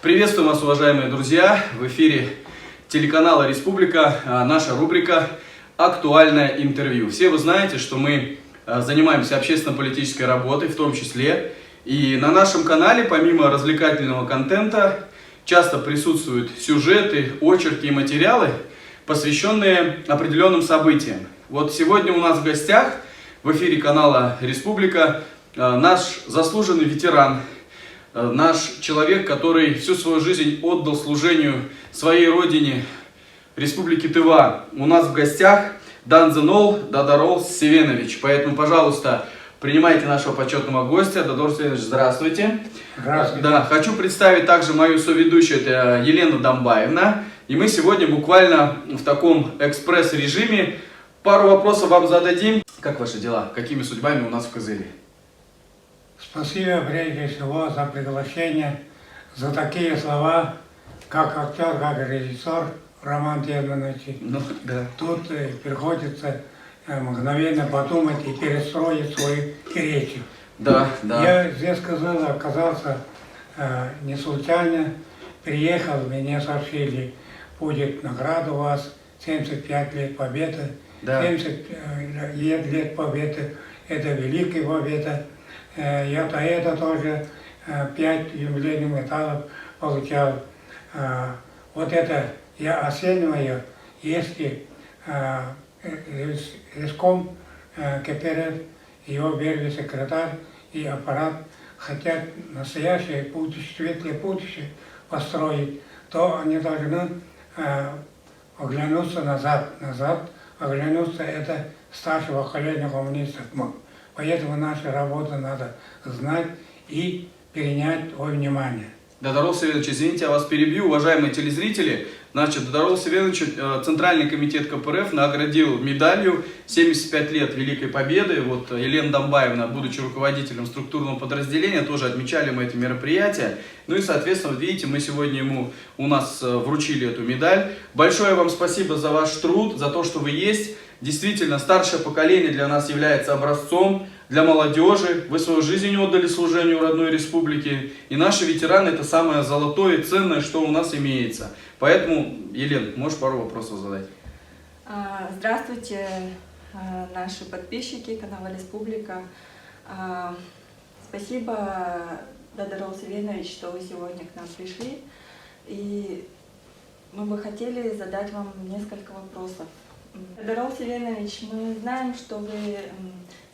Приветствую вас, уважаемые друзья! В эфире телеканала «Республика» наша рубрика «Актуальное интервью». Все вы знаете, что мы занимаемся общественно-политической работой, в том числе. И на нашем канале, помимо развлекательного контента, часто присутствуют сюжеты, очерки и материалы, посвященные определенным событиям. Вот сегодня у нас в гостях в эфире канала «Республика» наш заслуженный ветеран, наш человек, который всю свою жизнь отдал служению своей родине, Республике Тыва. У нас в гостях Данзенол Дадарол Севенович. Поэтому, пожалуйста, принимайте нашего почетного гостя. Дадарол Севенович, здравствуйте. Здравствуйте. Да, хочу представить также мою соведущую, это Елена Домбаевна. И мы сегодня буквально в таком экспресс-режиме пару вопросов вам зададим. Как ваши дела? Какими судьбами у нас в Кызыле? Спасибо прежде всего за приглашение, за такие слова, как актер, как режиссер Роман Терминович. Ну, да. Тут приходится мгновенно подумать и перестроить свою речь. Да, да. Я здесь оказался не случайно. Приехал, мне сообщили, будет награда у вас, 75 лет Победы. Да. 70 лет Победы, это великая победа. Я до этого тоже 5 юбилейных медалей получал. Вот это я оцениваю, если Реском КПРФ, его первый секретарь и аппарат хотят настоящее будущее, светлое будущее построить, то они должны оглянуться назад, оглянуться это старшего поколения коммунистов. Поэтому наша работа надо знать и перенять во внимание. Дадарол Севенович, извините, я вас перебью. Уважаемые телезрители, значит, Дадарол Севенович, Центральный комитет КПРФ наградил медалью 75 лет Великой Победы. Вот Елена Домбаевна, будучи руководителем структурного подразделения, тоже отмечали мы это мероприятие. Ну и, соответственно, вот видите, мы сегодня у нас вручили эту медаль. Большое вам спасибо за ваш труд, за то, что вы есть. Действительно, старшее поколение для нас является образцом, для молодежи. Вы свою жизнь отдали служению родной республике. И наши ветераны — это самое золотое и ценное, что у нас имеется. Поэтому, Елена, можешь пару вопросов задать? Здравствуйте, наши подписчики канала «Республика». Спасибо, Дадарол Севенович, что вы сегодня к нам пришли. И мы бы хотели задать вам несколько вопросов. Дадарол Севенович, мы знаем, что вы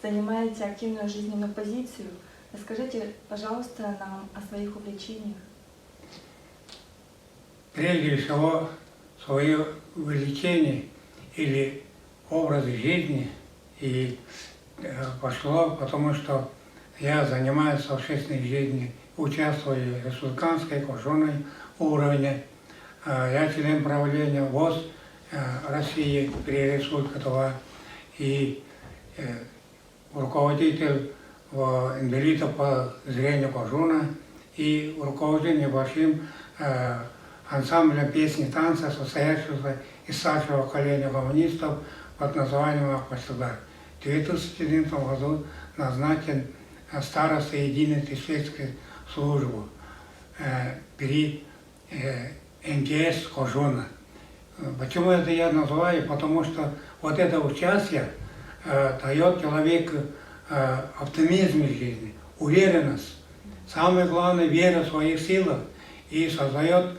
занимаете активную жизненную позицию. Расскажите, пожалуйста, нам о своих увлечениях. Прежде всего, свое увлечение или образ жизни и пошло, потому что я занимаюсь общественной жизнью, участвую в республиканской, окружной уровне. Я член правления ВОЗ России при Республике Тыва и руководитель инвалидов по зрению Кожуна и руководитель небольшим ансамблем песни и танца, состоящегося из старшего поколения коммунистов под названием «Акпасилар». В 2011 году назначен старостой единой сельской службы при МТС Кожуна. Почему это я называю? Потому что вот это участие дает человеку оптимизм в жизни, уверенность. Самое главное — вера в своих силах. И создает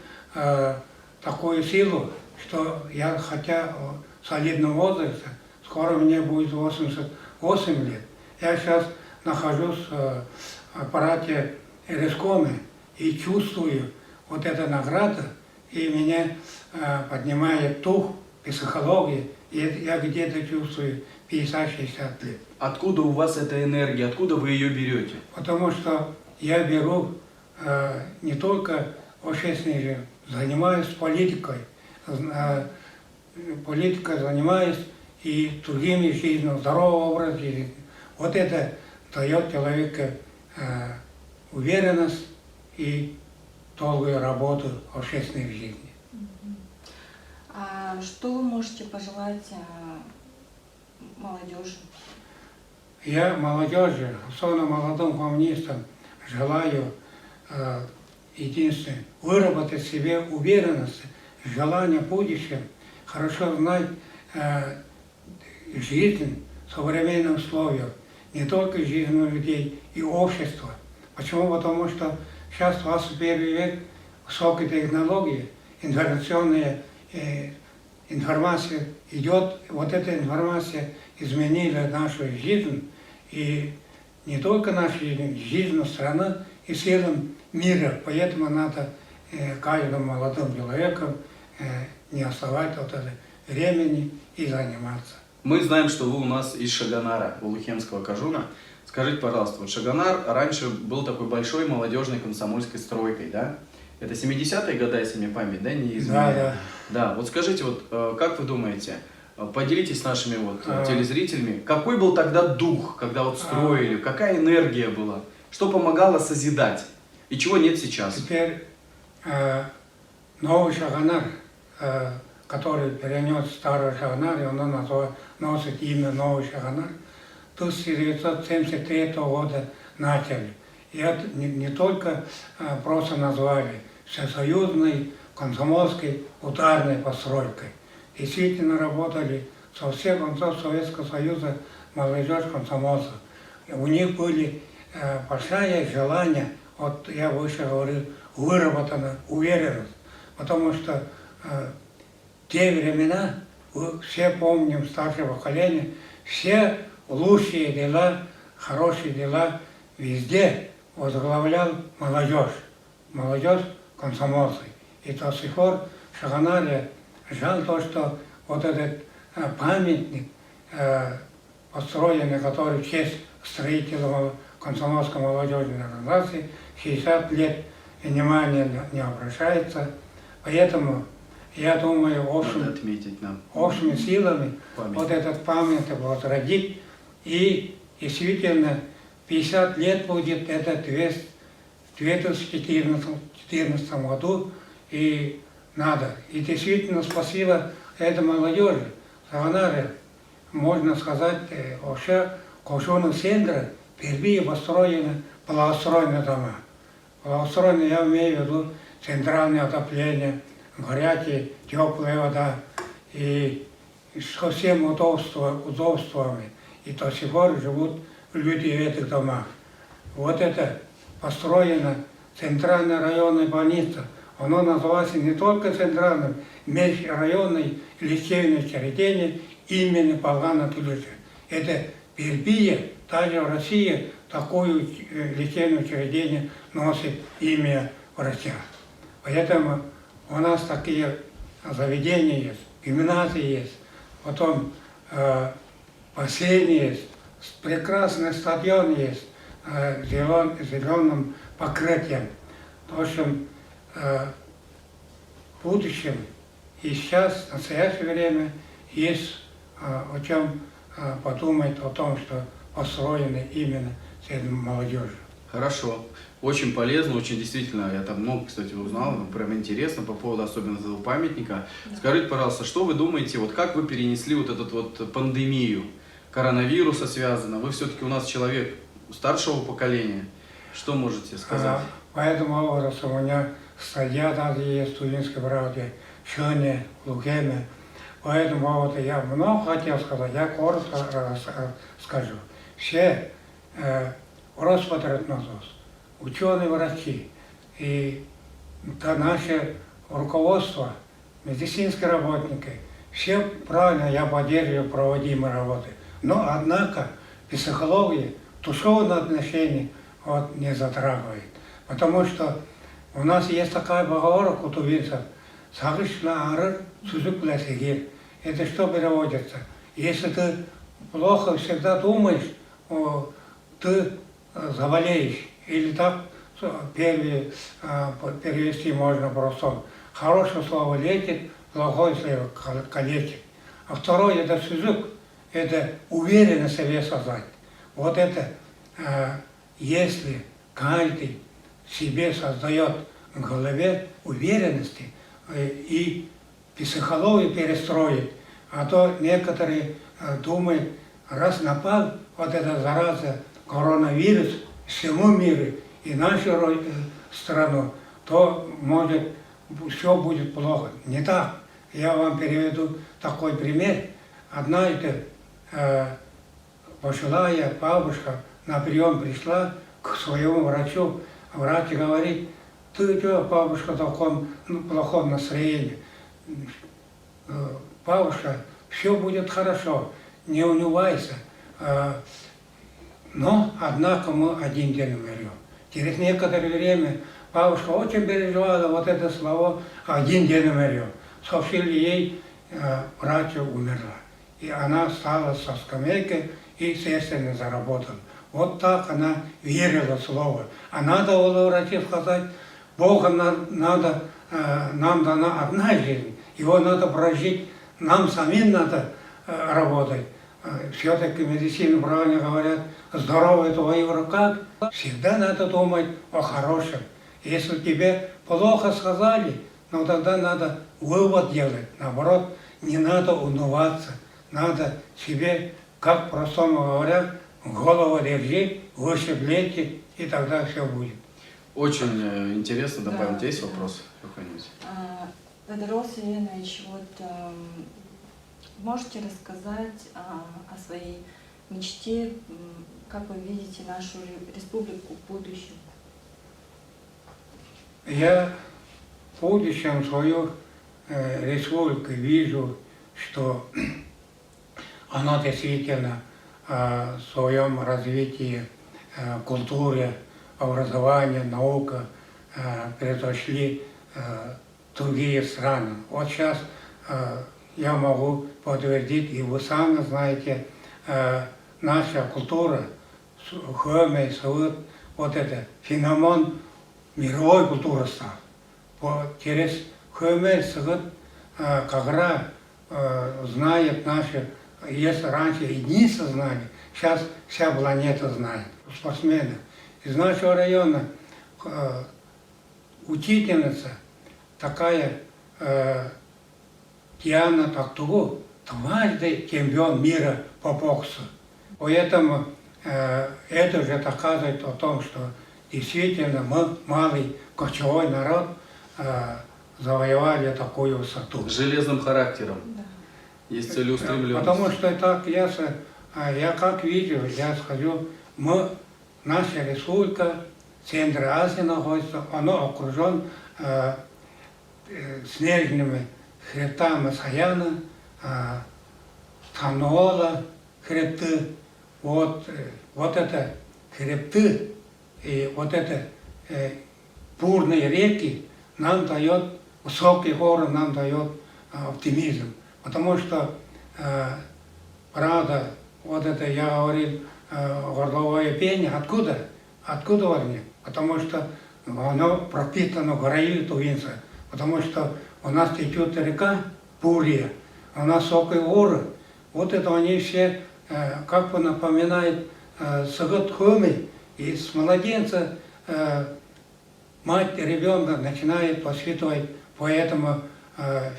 такую силу, что я, хотя в солидном возрасте, скоро мне будет 88 лет, я сейчас нахожусь в аппарате Рескома и чувствую вот эта награда, и меня поднимает дух, психология, и я где-то чувствую 50-60 лет. Откуда у вас эта энергия? Откуда вы ее берете? Потому что я беру не только общественной жизнью, занимаюсь политикой, занимаюсь и другими жизнью, здоровым образом жизни. Вот это дает человеку уверенность и долгую работу в общественной жизни. А что вы можете пожелать молодежи? Я молодежи, особенно молодым коммунистам, желаю единственное, выработать в себе уверенность, желание в будущем, хорошо знать жизнь в современных условиях, не только жизнь людей и общества. Почему? Потому что сейчас 21 век, высокие технологии, информационная информация идет, вот эта информация изменила нашу жизнь, и не только нашу жизнь страны, и целым мира. Поэтому надо каждому молодому человеку не оставать вот это времени и заниматься. Мы знаем, что вы у нас из Шаганара, Улухемского Кажуна. Скажите, пожалуйста, вот Шаганар раньше был такой большой молодежной комсомольской стройкой, да? Это 70-е годы, если мне память, да, не изменяет? Да, да. Да, вот скажите, вот как вы думаете, поделитесь с нашими вот телезрителями, какой был тогда дух, когда вот строили, какая энергия была, что помогало созидать и чего нет сейчас? Теперь новый Шаганар, который перенес старый Шаганар, и он носит имя Новый Шаганар, 1973 года начали. И это не только просто назвали всесоюзной, комсомольской, ударной постройкой. Действительно работали со всех концов Советского Союза молодежь комсомольцев. У них были большое желание, вот я выше говорил, выработана уверенность, потому что в те времена, все помним, старшее поколение, все лучшие дела, хорошие дела везде возглавлял молодежь, молодежь комсомольцы. И до сих пор в Шаганаре жаль то, что вот этот памятник, построенный, который в честь строителя комсомольской молодежной организации, 60 лет внимания не обращается. Поэтому я думаю, общими силами вот этот памятник возродить. И действительно 50 лет будет это в 2014 году, и надо. И действительно спасибо этой молодежи. Шаганаре, можно сказать, вообще Кожуну центра впервые построены благоустроенные дома. Благоустроенные, я имею в виду центральное отопление, горячая, теплая вода и со всеми удобствами. И до сих пор живут люди в этих домах. Вот это построена центральная районная больница. Оно называется не только центральным, межрайонное лечебное учреждение имени Павла Тулича. Это впервые, даже в России, такое лечебное учреждение носит имя врача. Поэтому у нас такие заведения есть, гимназии есть, потом бассейн есть, прекрасный стадион есть, зеленым покрытием. В общем, в будущем и сейчас, в настоящее время, есть о чем подумать, о том, что построены именно с молодежью. Хорошо. Очень полезно, очень действительно, я там много, кстати, узнал, прям интересно по поводу особенно этого памятника. Да. Скажите, пожалуйста, что вы думаете, вот как вы перенесли вот эту вот пандемию, коронавируса связано? Вы все-таки у нас человек старшего поколения. Что можете сказать? По этому вопросу у меня статья даже есть в «Студенческой правде», «Шёне», «Лукеме». По этому поводу я много хотел сказать, я коротко скажу. Все Роспотребнадзор, ученые, врачи и наше руководство, медицинские работники, все правильно, я поддерживаю проводимые работы. Но, однако, психология, душевное отношение вот, не затрагивает. Потому что у нас есть такая поговорка у тувинцев: «Сагышна арыр, сузук блясигир». Это что переводится? Если ты плохо всегда думаешь, ты заболеешь. Или так перевести можно просто. Хорошее слово лечит, плохое слово калечит. А второе – это сузук, это уверенность в себе создать. Вот это, если каждый себе создает в голове уверенности и психологию перестроит, а то некоторые думают, раз напал вот эта зараза, коронавирус всему миру и нашу страну, то может все будет плохо. Не так. Я вам переведу такой пример. Однажды пожилая бабушка на прием пришла к своему врачу. Врач говорит: ты что, бабушка, в таком плохом настроении? Бабушка, все будет хорошо, не унывайся. Но, однако, мы один день умрем. Через некоторое время бабушка очень переживала вот это слово «один день умрем». Сообщили ей, врач умерла. И она встала со скамейки и естественно заработала. Вот так она верила в слово. А надо было врачу сказать: Богом надо, нам дана одна жизнь, его надо прожить, нам самим надо работать. Все-таки медицина правильно говорят, здоровье твое в руках. Всегда надо думать о хорошем. Если тебе плохо сказали, ну тогда надо вывод делать. Наоборот, не надо унываться. Надо себе, как простому говорят, голову держи, выше плети, и тогда все будет. Очень интересно, добавим. Да, Есть да. вопрос какой-нибудь? Дарел Савельевич, вот можете рассказать о своей мечте, как вы видите нашу республику в будущем? Я в будущем свою республику вижу, что она действительно в своем развитии культуры, образования, наука превзошли другие страны. Вот сейчас я могу подтвердить, и вы сами знаете, наша культура, Хэмэй, Савыт, вот это феномен мировой культуры стал. Через Хэмэй, Савыт, Кагра знает наши, если раньше единицы знали, сейчас вся планета знает, спортсмены. Из нашего района учительница такая Диана Тактугу, дважды чемпион мира по боксу. Поэтому это уже доказывает о том, что действительно мы, малый кочевой народ, завоевали такую высоту. С железным характером. Да. Есть целеустремленность. Потому что так я как вижу, я скажу, наша республика, центр Азии находится, оно окружен снежными хребтами Саяна, Тануола хребты. Вот это хребты и вот это бурные реки нам дает, высокие горы нам дает оптимизм. Потому что, правда, вот это я говорил, горловое пение, откуда возник? Потому что оно пропитано горою Тувинца. Потому что у нас течет река Пурия, у нас высокие горы. Вот это они все, как бы напоминают, Сагат Хэмэй, и с младенца мать ребенка начинает воспитывать по этому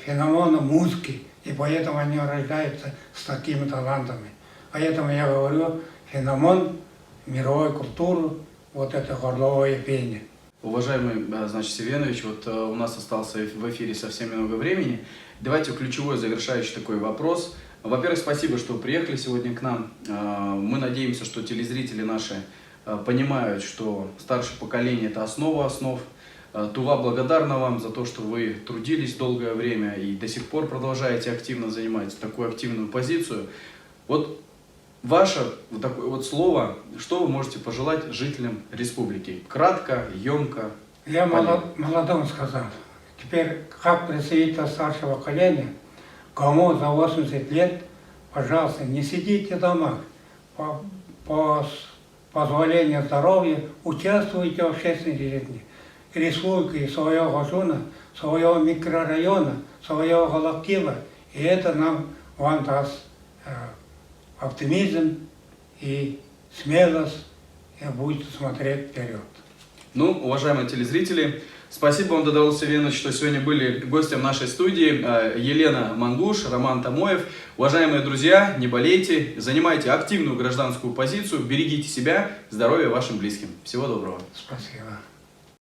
феномену музыки, и поэтому они рождаются с такими талантами. Поэтому я говорю, феномен мировой культуры, вот это горловое пение. Уважаемый, значит, Севенович, вот у нас остался в эфире совсем немного времени. Давайте ключевой завершающий такой вопрос. Во-первых, спасибо, что приехали сегодня к нам. Мы надеемся, что телезрители наши понимают, что старшее поколение – это основа основ. Тува благодарна вам за то, что вы трудились долгое время и до сих пор продолжаете активно занимать такую активную позицию. Вот ваше вот такое вот слово, что вы можете пожелать жителям республики? Кратко, емко. Я молодым сказал. Теперь, как представитель старшего поколения, кому за 80 лет, пожалуйста, не сидите дома. По позволению здоровья участвуйте в общественной жизни. Республики своего граждана, своего микрорайона, своего коллектива. И это вам даст оптимизм и смелость, и будете смотреть вперед. Ну, уважаемые телезрители, спасибо вам, Дарел Савельевич, что сегодня были гостем нашей студии. Елена Мангуш, Роман Тамоев. Уважаемые друзья, не болейте, занимайте активную гражданскую позицию, берегите себя, здоровья вашим близким. Всего доброго. Спасибо.